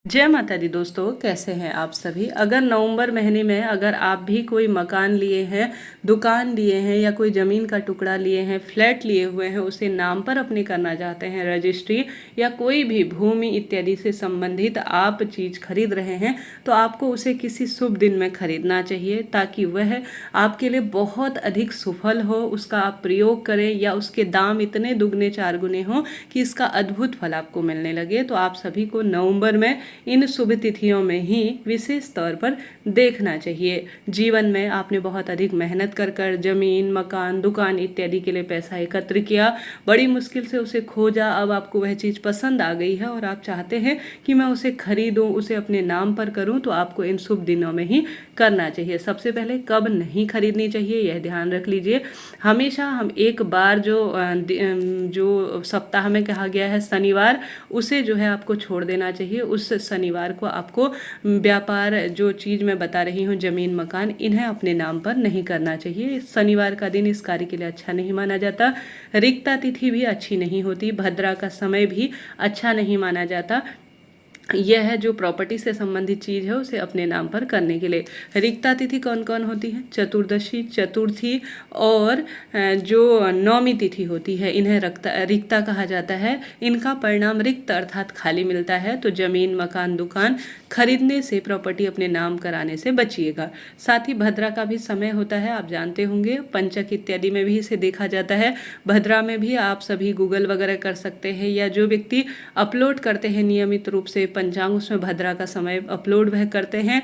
जय माता दी दोस्तों, कैसे हैं आप सभी। अगर नवंबर महीने में अगर आप भी कोई मकान लिए हैं, दुकान लिए हैं या कोई ज़मीन का टुकड़ा लिए हैं, फ्लैट लिए हुए हैं, उसे नाम पर अपने करना चाहते हैं रजिस्ट्री, या कोई भी भूमि इत्यादि से संबंधित आप चीज़ खरीद रहे हैं, तो आपको उसे किसी शुभ दिन में खरीदना चाहिए ताकि वह आपके लिए बहुत अधिक सफल हो। उसका आप प्रयोग करें या उसके दाम इतने दुगने चार गुने हों कि इसका अद्भुत फल आपको मिलने लगे। तो आप सभी को नवंबर में इन शुभ तिथियों में ही विशेष तौर पर देखना चाहिए। जीवन में आपने बहुत अधिक मेहनत कर कर ज़मीन, मकान, दुकान इत्यादि के लिए पैसा एकत्र किया, बड़ी मुश्किल से उसे खोजा, अब आपको वह चीज़ पसंद आ गई है और आप चाहते हैं कि मैं उसे खरीदूं, उसे अपने नाम पर करूं, तो आपको इन शुभ दिनों में ही करना चाहिए। सबसे पहले कब नहीं खरीदनी चाहिए यह ध्यान रख लीजिए। हमेशा हम एक बार जो सप्ताह में कहा गया है शनिवार, उसे जो है आपको छोड़ देना चाहिए। उस शनिवार को आपको व्यापार, जो चीज़ मैं बता रही हूँ, ज़मीन, मकान, इन्हें अपने नाम पर नहीं करना चाहिए। शनिवार का दिन इस कार्य के लिए अच्छा नहीं माना जाता। रिक्ता तिथि भी अच्छी नहीं होती, भद्रा का समय भी अच्छा नहीं माना जाता। यह है जो प्रॉपर्टी से संबंधित चीज़ है उसे अपने नाम पर करने के लिए। रिक्ता तिथि कौन कौन होती है? चतुर्दशी, चतुर्थी और जो नौमी तिथि होती है, इन्हें रिक्ता कहा जाता है। इनका परिणाम रिक्त अर्थात खाली मिलता है। तो ज़मीन, मकान, दुकान खरीदने से, प्रॉपर्टी अपने नाम कराने से बचिएगा। साथ ही भद्रा का भी समय होता है, आप जानते होंगे, पंचक इत्यादि में भी इसे देखा जाता है। भद्रा में भी आप सभी गूगल वगैरह कर सकते हैं, या जो व्यक्ति अपलोड करते हैं नियमित रूप से पंचांग, उसमें भद्रा का समय अपलोड वह करते हैं,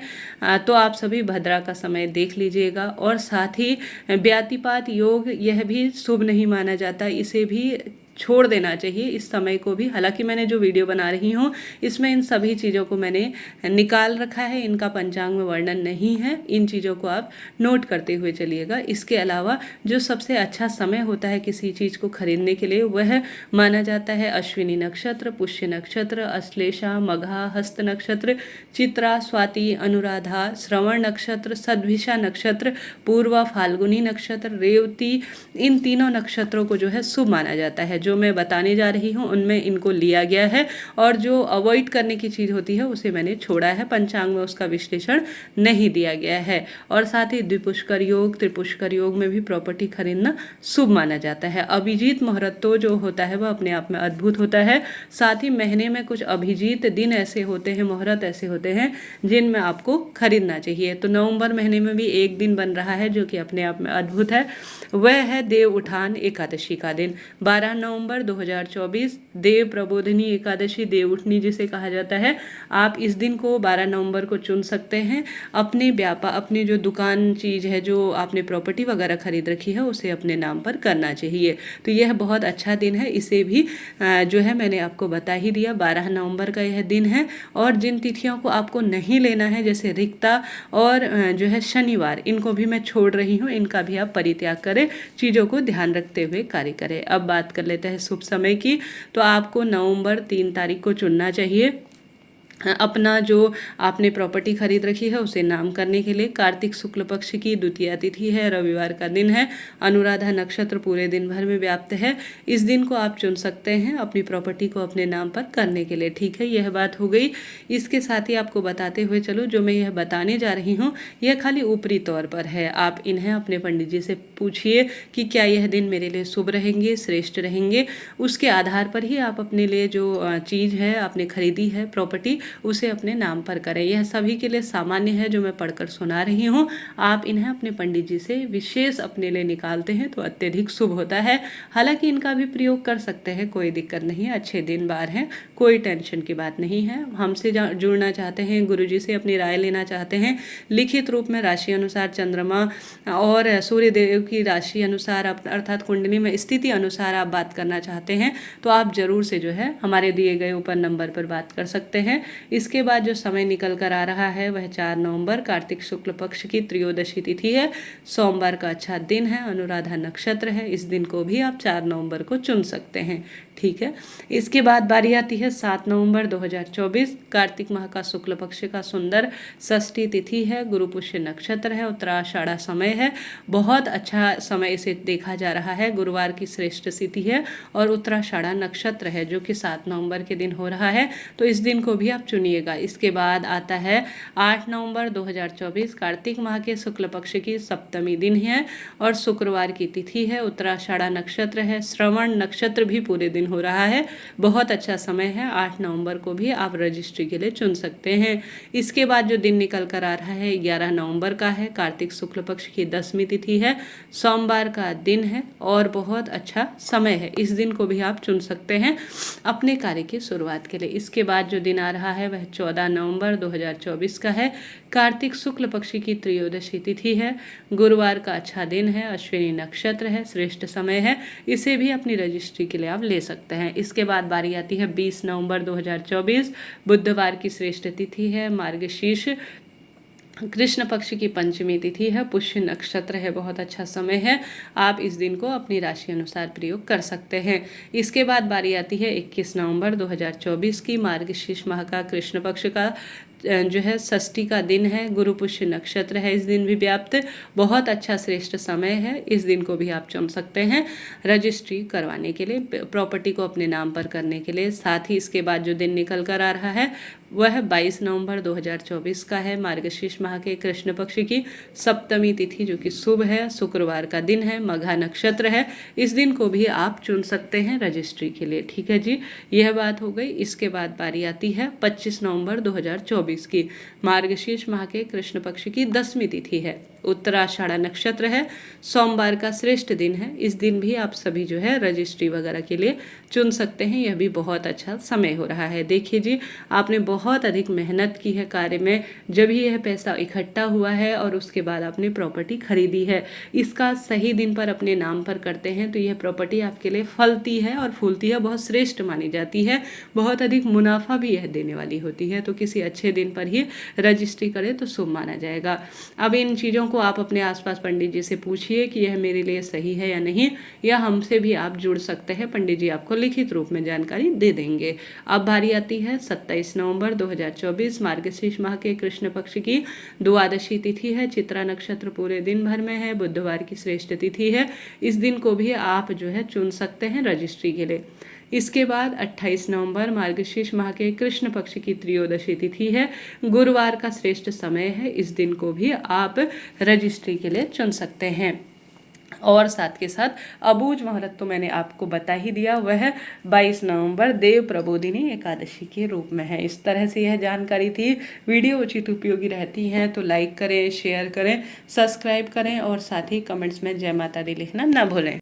तो आप सभी भद्रा का समय देख लीजिएगा। और साथ ही व्यातिपात योग, यह भी शुभ नहीं माना जाता, इसे भी छोड़ देना चाहिए इस समय को भी। हालांकि मैंने जो वीडियो बना रही हूँ इसमें इन सभी चीज़ों को मैंने निकाल रखा है, इनका पंचांग में वर्णन नहीं है, इन चीज़ों को आप नोट करते हुए चलिएगा। इसके अलावा जो सबसे अच्छा समय होता है किसी चीज़ को खरीदने के लिए, वह माना जाता है अश्विनी नक्षत्र, पुष्य नक्षत्र, अश्लेषा, मघा, हस्त नक्षत्र, चित्रा, स्वाति, अनुराधा, श्रवण नक्षत्र, सद्भिषा नक्षत्र, पूर्वा, फाल्गुनी नक्षत्र, रेवती, इन तीनों नक्षत्रों को जो है शुभ माना जाता है। जो मैं बताने जा रही हूँ उनमें इनको लिया गया है, और जो अवॉइड करने की चीज़ होती है उसे मैंने छोड़ा है, पंचांग में उसका विश्लेषण नहीं दिया गया है। और साथ ही द्विपुष्कर योग, त्रिपुष्कर योग में भी प्रॉपर्टी खरीदना शुभ माना जाता है। अभिजीत मुहूर्त तो जो होता है वह अपने आप में अद्भुत होता है। साथ ही महीने में कुछ अभिजीत दिन ऐसे होते हैं, मुहूर्त ऐसे होते हैं जिनमें आपको खरीदना चाहिए। तो नवंबर महीने में भी एक दिन बन रहा है जो कि अपने आप में अद्भुत है, वह है देव उठान एकादशी का दिन। 12 नवंबर 2024 देव प्रबोधिनी एकादशी, देव उठनी जिसे कहा जाता है। आप इस दिन को 12 नवंबर को चुन सकते हैं। अपने व्यापार, अपनी जो दुकान चीज़ है, जो आपने प्रॉपर्टी वगैरह खरीद रखी है, उसे अपने नाम पर करना चाहिए। तो यह बहुत अच्छा दिन है, इसे भी जो है मैंने आपको बता ही दिया। 12 नवंबर का यह दिन है। और जिन तिथियों को आपको नहीं लेना है, जैसे रिक्ता और जो है शनिवार, इनको भी मैं छोड़ रही हूँ, इनका भी आप परित्याग करें, चीज़ों को ध्यान रखते हुए कार्य करें। अब बात कर लेते हैं शुभ समय की। तो आपको नवंबर 3 तारीख को चुनना चाहिए अपना जो आपने प्रॉपर्टी खरीद रखी है उसे नाम करने के लिए। कार्तिक शुक्ल पक्ष की द्वितीया तिथि है, रविवार का दिन है, अनुराधा नक्षत्र पूरे दिन भर में व्याप्त है। इस दिन को आप चुन सकते हैं अपनी प्रॉपर्टी को अपने नाम पर करने के लिए। ठीक है, यह बात हो गई। इसके साथ ही आपको बताते हुए चलो, जो मैं यह बताने जा रही हूँ यह खाली ऊपरी तौर पर है। आप इन्हें अपने पंडित जी से पूछिए कि क्या यह दिन मेरे लिए शुभ रहेंगे, श्रेष्ठ रहेंगे। उसके आधार पर ही आप अपने लिए जो चीज़ है आपने खरीदी है प्रॉपर्टी, उसे अपने नाम पर करें। यह सभी के लिए सामान्य है जो मैं पढ़कर सुना रही हूँ। आप इन्हें अपने पंडित जी से विशेष अपने लिए निकालते हैं तो अत्यधिक शुभ होता है। हालांकि इनका भी प्रयोग कर सकते हैं, कोई दिक्कत नहीं है, अच्छे दिन बार हैं, कोई टेंशन की बात नहीं है। हमसे जुड़ना चाहते हैं, गुरु जी से अपनी राय लेना चाहते हैं, लिखित रूप में राशि अनुसार, चंद्रमा और सूर्य देव की राशि अनुसार अर्थात कुंडली में स्थिति अनुसार आप बात करना चाहते हैं, तो आप जरूर से जो है हमारे दिए गए ऊपर नंबर पर बात कर सकते हैं। इसके बाद जो समय निकल कर आ रहा है वह 4 नवंबर कार्तिक शुक्ल पक्ष की त्रयोदशी तिथि है, सोमवार का अच्छा दिन है, अनुराधा नक्षत्र है। इस दिन को भी आप 4 नवंबर को चुन सकते हैं। ठीक है। इसके बाद बारी आती है 7 नवंबर 2024 कार्तिक माह का शुक्ल पक्ष का सुंदर षष्ठी तिथि है, गुरु पुष्य नक्षत्र है, उत्तराषाढ़ा समय है। बहुत अच्छा समय इसे देखा जा रहा है। गुरुवार की श्रेष्ठ तिथि है और उत्तराषाढ़ा नक्षत्र है जो कि 7 नवंबर के दिन हो रहा है, तो इस दिन को भी आप चुनिएगा। इसके बाद आता है 8 नवंबर 2024 कार्तिक माह के शुक्ल पक्ष की सप्तमी दिन है और शुक्रवार की तिथि है, उत्तराषाढ़ा नक्षत्र है, श्रवण नक्षत्र भी पूरे दिन हो रहा है। बहुत अच्छा समय है। 8 नवंबर को भी आप रजिस्ट्री के लिए चुन सकते हैं। इसके बाद जो दिन निकल कर आ रहा है 11 नवंबर का है, कार्तिक शुक्ल पक्ष की 10वीं तिथि है, सोमवार का दिन है और बहुत अच्छा समय है। इस दिन को भी आप चुन सकते हैं अपने कार्य की शुरुआत के लिए। इसके बाद जो दिन आ रहा है वह 14 नवंबर 2024 का है, कार्तिक शुक्ल पक्ष की त्रयोदशी तिथि है, गुरुवार का अच्छा दिन है, अश्विनी नक्षत्र है, श्रेष्ठ समय है। इसे भी अपनी रजिस्ट्री के लिए आप ले सकते हैं। इसके बाद बारी आती है 20 नवंबर 2024 बुधवार की श्रेष्ठ तिथि है, मार्गशीर्ष कृष्ण पक्ष की पंचमी तिथि है, पुष्य नक्षत्र है, बहुत अच्छा समय है। आप इस दिन को अपनी राशि अनुसार प्रयोग कर सकते हैं। इसके बाद बारी आती है 21 नवंबर 2024 की, मार्गशीर्ष माह का कृष्ण पक्ष का जो है षष्ठी का दिन है, गुरु पुष्य नक्षत्र है। इस दिन भी व्याप्त बहुत अच्छा श्रेष्ठ समय है। इस दिन को भी आप चुन सकते हैं रजिस्ट्री करवाने के लिए, प्रॉपर्टी को अपने नाम पर करने के लिए। साथ ही इसके बाद जो दिन निकल कर आ रहा है वह 22 नवंबर 2024 का है, मार्गशीर्ष माह के कृष्ण पक्ष की सप्तमी तिथि जो कि शुभ है, शुक्रवार का दिन है, मघा नक्षत्र है। इस दिन को भी आप चुन सकते हैं रजिस्ट्री के लिए। ठीक है जी, यह बात हो गई। इसके बाद बारी आती है 25 नवंबर 2024 की, मार्गशीर्ष माह के कृष्ण पक्ष की 10वीं तिथि है, उत्तराषाढ़ा नक्षत्र है, सोमवार का श्रेष्ठ दिन है। इस दिन भी आप सभी जो है रजिस्ट्री वगैरह के लिए चुन सकते हैं। यह भी बहुत अच्छा समय हो रहा है। देखिए जी, आपने बहुत अधिक मेहनत की है कार्य में, जब ही यह पैसा इकट्ठा हुआ है और उसके बाद आपने प्रॉपर्टी खरीदी है, इसका सही दिन पर अपने नाम पर करते हैं तो यह प्रॉपर्टी आपके लिए फलती है और फूलती है, बहुत श्रेष्ठ मानी जाती है, बहुत अधिक मुनाफा भी यह देने वाली होती है। तो किसी अच्छे दिन पर ही रजिस्ट्री करें तो शुभ माना जाएगा। अब इन चीज़ों को आप अपने आसपास पंडित जी से पूछिए कि यह मेरे लिए सही है या नहीं, या हमसे भी आप जुड़ सकते हैं। पंडित जी आपको लिखित रूप में जानकारी दे देंगे। अब बारी आती है 27 नवंबर 2024 मार्गशीर्ष माह के कृष्ण पक्ष की द्वादशी तिथि है, चित्रा नक्षत्र पूरे दिन भर में है, बुधवार की श्रेष्ठ तिथि है। इस दिन को भी आप जो है चुन सकते हैं रजिस्ट्री के लिए। इसके बाद 28 नवंबर मार्गशीर्ष माह के कृष्ण पक्ष की त्रयोदशी तिथि है, गुरुवार का श्रेष्ठ समय है। इस दिन को भी आप रजिस्ट्री के लिए चुन सकते हैं। और साथ के साथ अबूझ मुहूर्त तो मैंने आपको बता ही दिया, वह 22 नवंबर देव प्रबोधिनी एकादशी के रूप में है। इस तरह से यह जानकारी थी। वीडियो उचित उपयोगी रहती हैं तो लाइक करें, शेयर करें, सब्सक्राइब करें और साथ ही कमेंट्स में जय माता दी लिखना ना भूलें।